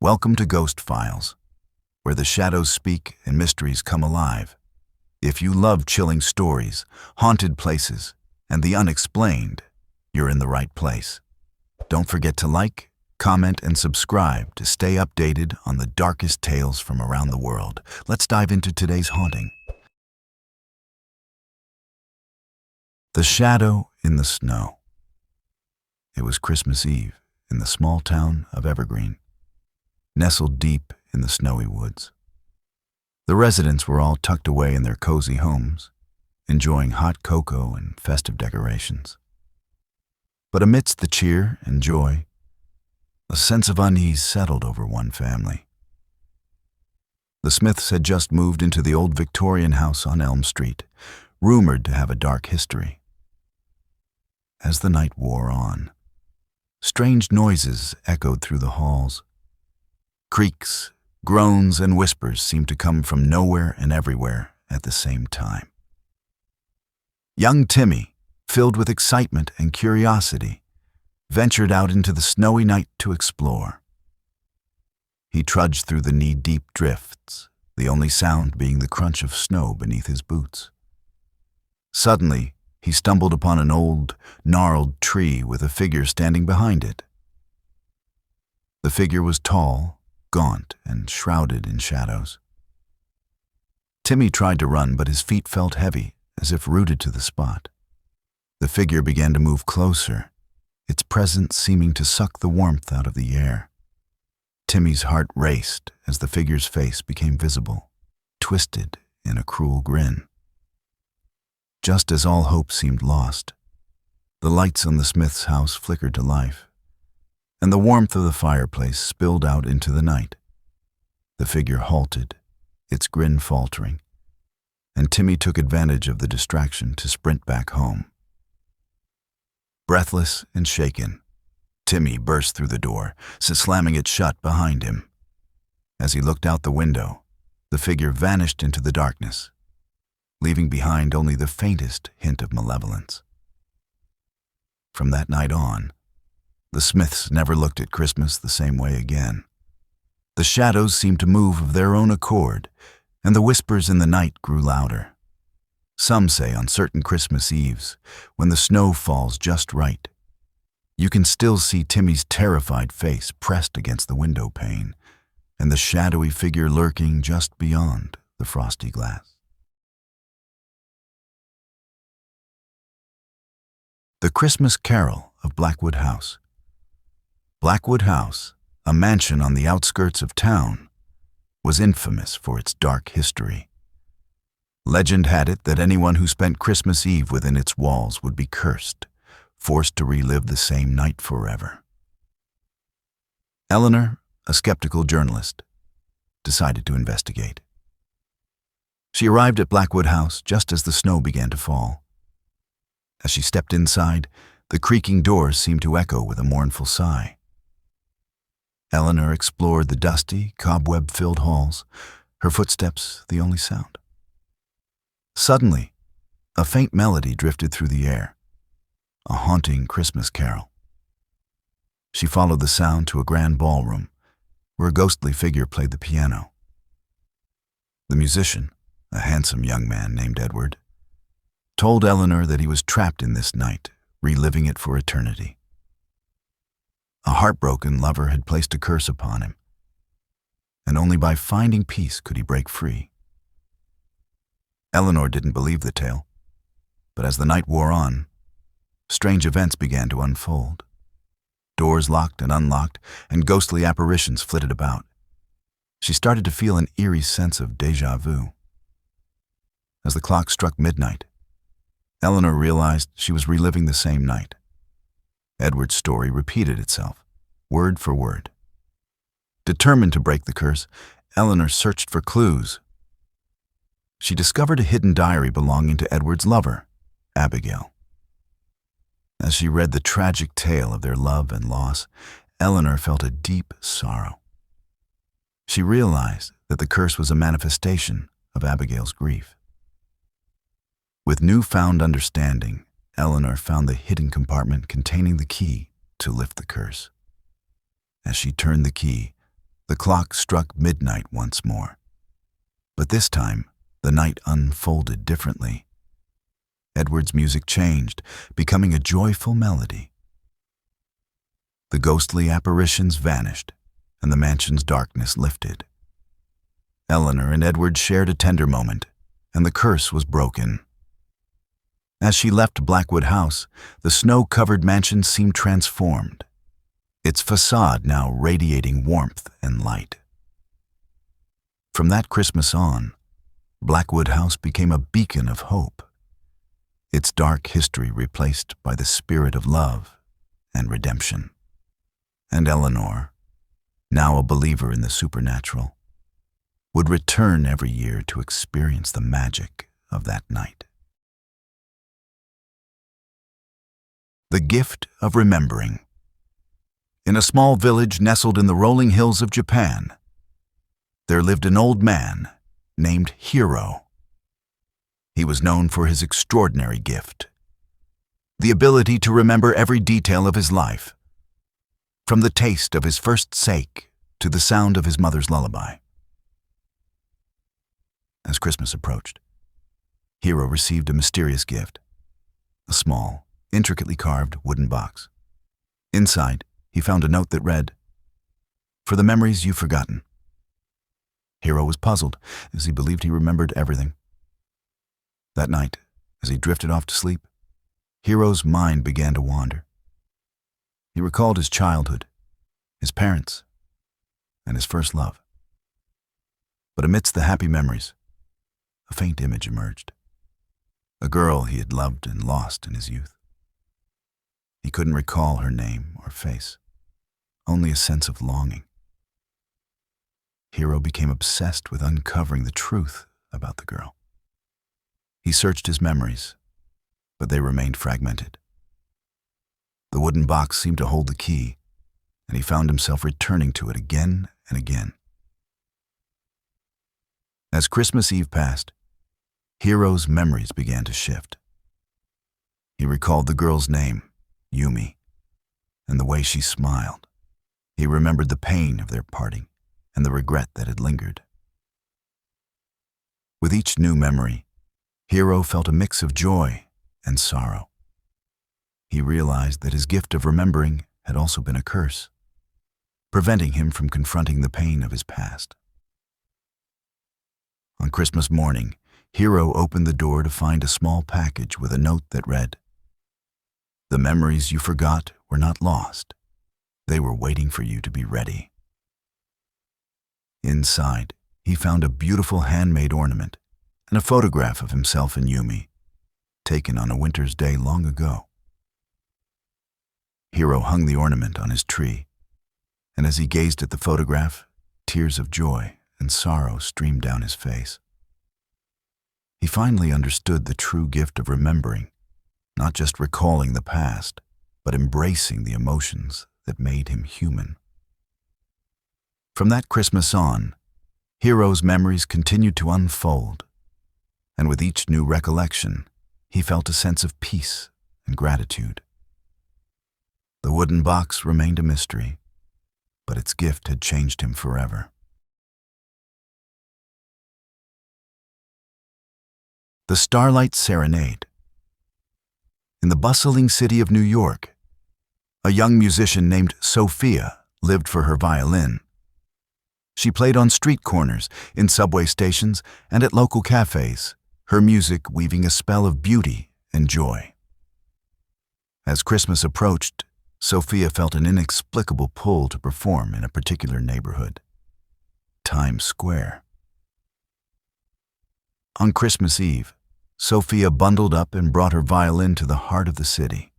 Welcome to Ghost Files, where the shadows speak and mysteries come alive. If you love chilling stories, haunted places, and the unexplained, you're in the right place. Don't forget to like, comment, and subscribe to stay updated on the darkest tales from around the world. Let's dive into today's haunting. The Shadow in the Snow. It was Christmas Eve in the small town of Evergreen, nestled deep in the snowy woods. The residents were all tucked away in their cozy homes, enjoying hot cocoa and festive decorations. But amidst the cheer and joy, a sense of unease settled over one family. The Smiths had just moved into the old Victorian house on Elm Street, rumored to have a dark history. As the night wore on, strange noises echoed through the halls. Creaks, groans, and whispers seemed to come from nowhere and everywhere at the same time. Young Timmy, filled with excitement and curiosity, ventured out into the snowy night to explore. He trudged through the knee-deep drifts, the only sound being the crunch of snow beneath his boots. Suddenly, he stumbled upon an old, gnarled tree with a figure standing behind it. The figure was tall, gaunt, and shrouded in shadows. Timmy tried to run, but his feet felt heavy, as if rooted to the spot. The figure began to move closer, its presence seeming to suck the warmth out of the air. Timmy's heart raced as the figure's face became visible, twisted in a cruel grin. Just as all hope seemed lost, the lights on the Smith's house flickered to life, and the warmth of the fireplace spilled out into the night. The figure halted, its grin faltering, and Timmy took advantage of the distraction to sprint back home. Breathless and shaken, Timmy burst through the door, slamming it shut behind him. As he looked out the window, the figure vanished into the darkness, leaving behind only the faintest hint of malevolence. From that night on, the Smiths never looked at Christmas the same way again. The shadows seemed to move of their own accord, and the whispers in the night grew louder. Some say on certain Christmas Eves, when the snow falls just right, you can still see Timmy's terrified face pressed against the window pane, and the shadowy figure lurking just beyond the frosty glass. The Christmas Carol of Blackwood House. Blackwood House, a mansion on the outskirts of town, was infamous for its dark history. Legend had it that anyone who spent Christmas Eve within its walls would be cursed, forced to relive the same night forever. Eleanor, a skeptical journalist, decided to investigate. She arrived at Blackwood House just as the snow began to fall. As she stepped inside, the creaking doors seemed to echo with a mournful sigh. Eleanor explored the dusty, cobweb-filled halls, her footsteps the only sound. Suddenly, a faint melody drifted through the air, a haunting Christmas carol. She followed the sound to a grand ballroom, where a ghostly figure played the piano. The musician, a handsome young man named Edward, told Eleanor that he was trapped in this night, reliving it for eternity. A heartbroken lover had placed a curse upon him, and only by finding peace could he break free. Eleanor didn't believe the tale, but as the night wore on, strange events began to unfold. Doors locked and unlocked, and ghostly apparitions flitted about. She started to feel an eerie sense of déjà vu. As the clock struck midnight, Eleanor realized she was reliving the same night. Edward's story repeated itself, word for word. Determined to break the curse, Eleanor searched for clues. She discovered a hidden diary belonging to Edward's lover, Abigail. As she read the tragic tale of their love and loss, Eleanor felt a deep sorrow. She realized that the curse was a manifestation of Abigail's grief. With newfound understanding, Eleanor found the hidden compartment containing the key to lift the curse. As she turned the key, The clock struck midnight once more. But this time, the night unfolded differently. Edward's music changed, becoming a joyful melody. The ghostly apparitions vanished, and the mansion's darkness lifted. Eleanor and Edward shared a tender moment, and the curse was broken. As she left Blackwood House, the snow-covered mansion seemed transformed, its facade now radiating warmth and light. From that Christmas on, Blackwood House became a beacon of hope, its dark history replaced by the spirit of love and redemption. And Eleanor, now a believer in the supernatural, would return every year to experience the magic of that night. The gift of remembering. In a small village nestled in the rolling hills of Japan, there lived an old man named Hiro. He was known for his extraordinary gift, the ability to remember every detail of his life, from the taste of his first steak to the sound of his mother's lullaby. As Christmas approached, Hiro received a mysterious gift, a small, intricately carved wooden box. Inside, he found a note that read, "For the memories you've forgotten." Hiro was puzzled, as he believed he remembered everything. That night, as he drifted off to sleep, Hiro's mind began to wander. He recalled his childhood, his parents, and his first love. But amidst the happy memories, a faint image emerged. A girl he had loved and lost in his youth. He couldn't recall her name or face, only a sense of longing. Hiro became obsessed with uncovering the truth about the girl. He searched his memories, but they remained fragmented. The wooden box seemed to hold the key, and he found himself returning to it again and again. As Christmas Eve passed, Hiro's memories began to shift. He recalled the girl's name, Yumi, and the way she smiled. He remembered the pain of their parting and the regret that had lingered. With each new memory, Hiro felt a mix of joy and sorrow. He realized that his gift of remembering had also been a curse, preventing him from confronting the pain of his past. On Christmas morning, Hiro opened the door to find a small package with a note that read, "The memories you forgot were not lost. They were waiting for you to be ready." Inside, he found a beautiful handmade ornament and a photograph of himself and Yumi, taken on a winter's day long ago. Hiro hung the ornament on his tree, and as he gazed at the photograph, tears of joy and sorrow streamed down his face. He finally understood the true gift of remembering, not just recalling the past, but embracing the emotions that made him human. From that Christmas on, Hiro's memories continued to unfold, and with each new recollection, he felt a sense of peace and gratitude. The wooden box remained a mystery, but its gift had changed him forever. The Starlight Serenade. In the bustling city of New York, a young musician named Sophia lived for her violin. She played on street corners, in subway stations, and at local cafes, her music weaving a spell of beauty and joy. As Christmas approached, Sophia felt an inexplicable pull to perform in a particular neighborhood, Times Square. On Christmas Eve, Sophia bundled up and brought her violin to the heart of the city.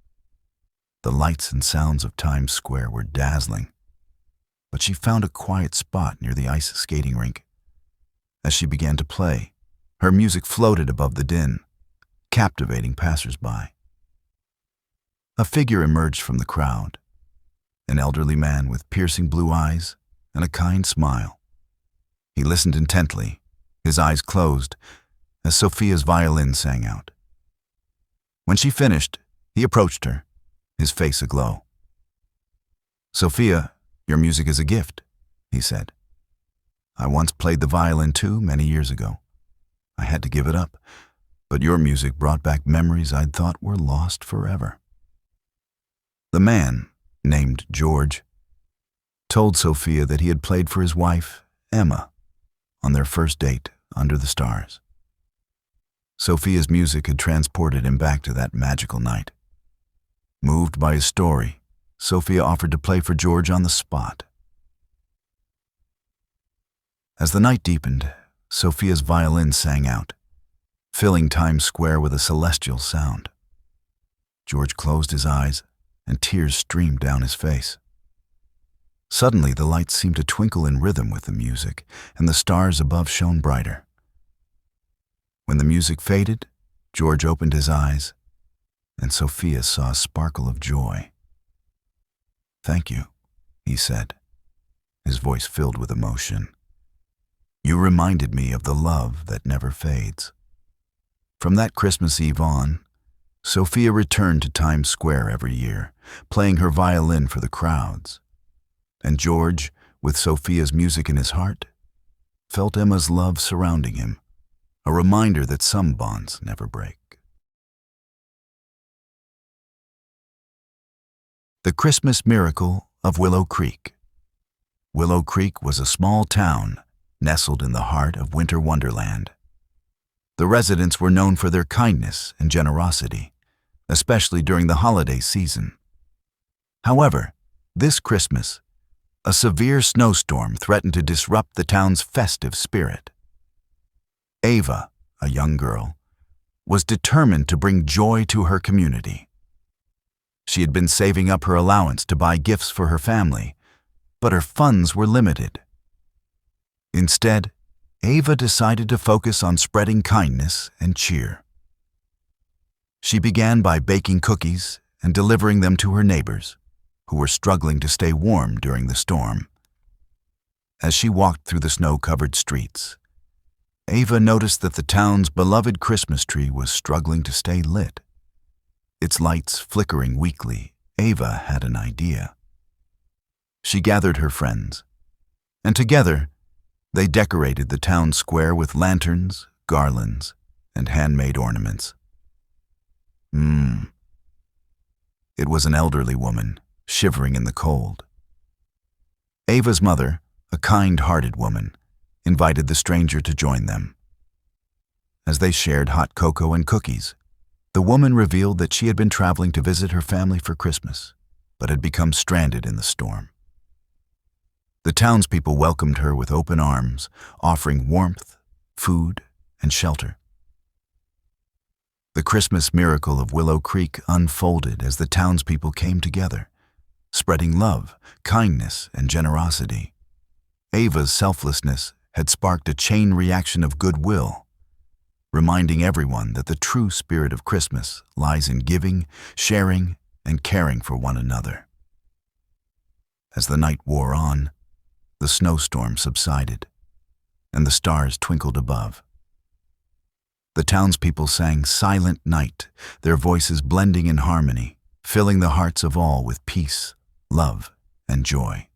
The lights and sounds of Times Square were dazzling, but she found a quiet spot near the ice skating rink. As she began to play, her music floated above the din, captivating passers-by. A figure emerged from the crowd, an elderly man with piercing blue eyes and a kind smile. He listened intently, his eyes closed, as Sophia's violin sang out. When she finished, he approached her, his face aglow. "Sophia, your music is a gift," he said. I once played the violin too many years ago. I had to give it up, but your music brought back memories I'd thought were lost forever." The man, named George, told Sophia that he had played for his wife, Emma, on their first date under the stars. Sophia's music had transported him back to that magical night. Moved by his story, Sophia offered to play for George on the spot. As the night deepened, Sophia's violin sang out, filling Times Square with a celestial sound. George closed his eyes, and tears streamed down his face. Suddenly, the lights seemed to twinkle in rhythm with the music, and the stars above shone brighter. When the music faded, George opened his eyes, and Sophia saw a sparkle of joy. "Thank you," he said, his voice filled with emotion. "You reminded me of the love that never fades." From that Christmas Eve on, Sophia returned to Times Square every year, playing her violin for the crowds. And George, with Sophia's music in his heart, felt Emma's love surrounding him, a reminder that some bonds never break. The Christmas Miracle of Willow Creek. Willow Creek was a small town nestled in the heart of winter wonderland. The residents were known for their kindness and generosity, especially during the holiday season. However, this Christmas, a severe snowstorm threatened to disrupt the town's festive spirit. Ava, a young girl, was determined to bring joy to her community. She had been saving up her allowance to buy gifts for her family, but her funds were limited. Instead, Ava decided to focus on spreading kindness and cheer. She began by baking cookies and delivering them to her neighbors, who were struggling to stay warm during the storm. As she walked through the snow-covered streets, Ava noticed that the town's beloved Christmas tree was struggling to stay lit. Its lights flickering weakly, Ava had an idea. She gathered her friends, and together, they decorated the town square with lanterns, garlands, and handmade ornaments. It was an elderly woman, shivering in the cold. Ava's mother, a kind-hearted woman, invited the stranger to join them. As they shared hot cocoa and cookies, the woman revealed that she had been traveling to visit her family for Christmas, but had become stranded in the storm. The townspeople welcomed her with open arms, offering warmth, food, and shelter. The Christmas miracle of Willow Creek unfolded as the townspeople came together, spreading love, kindness, and generosity. Ava's selflessness had sparked a chain reaction of goodwill, reminding everyone that the true spirit of Christmas lies in giving, sharing, and caring for one another. As the night wore on, the snowstorm subsided, and the stars twinkled above. The townspeople sang Silent Night, their voices blending in harmony, filling the hearts of all with peace, love, and joy.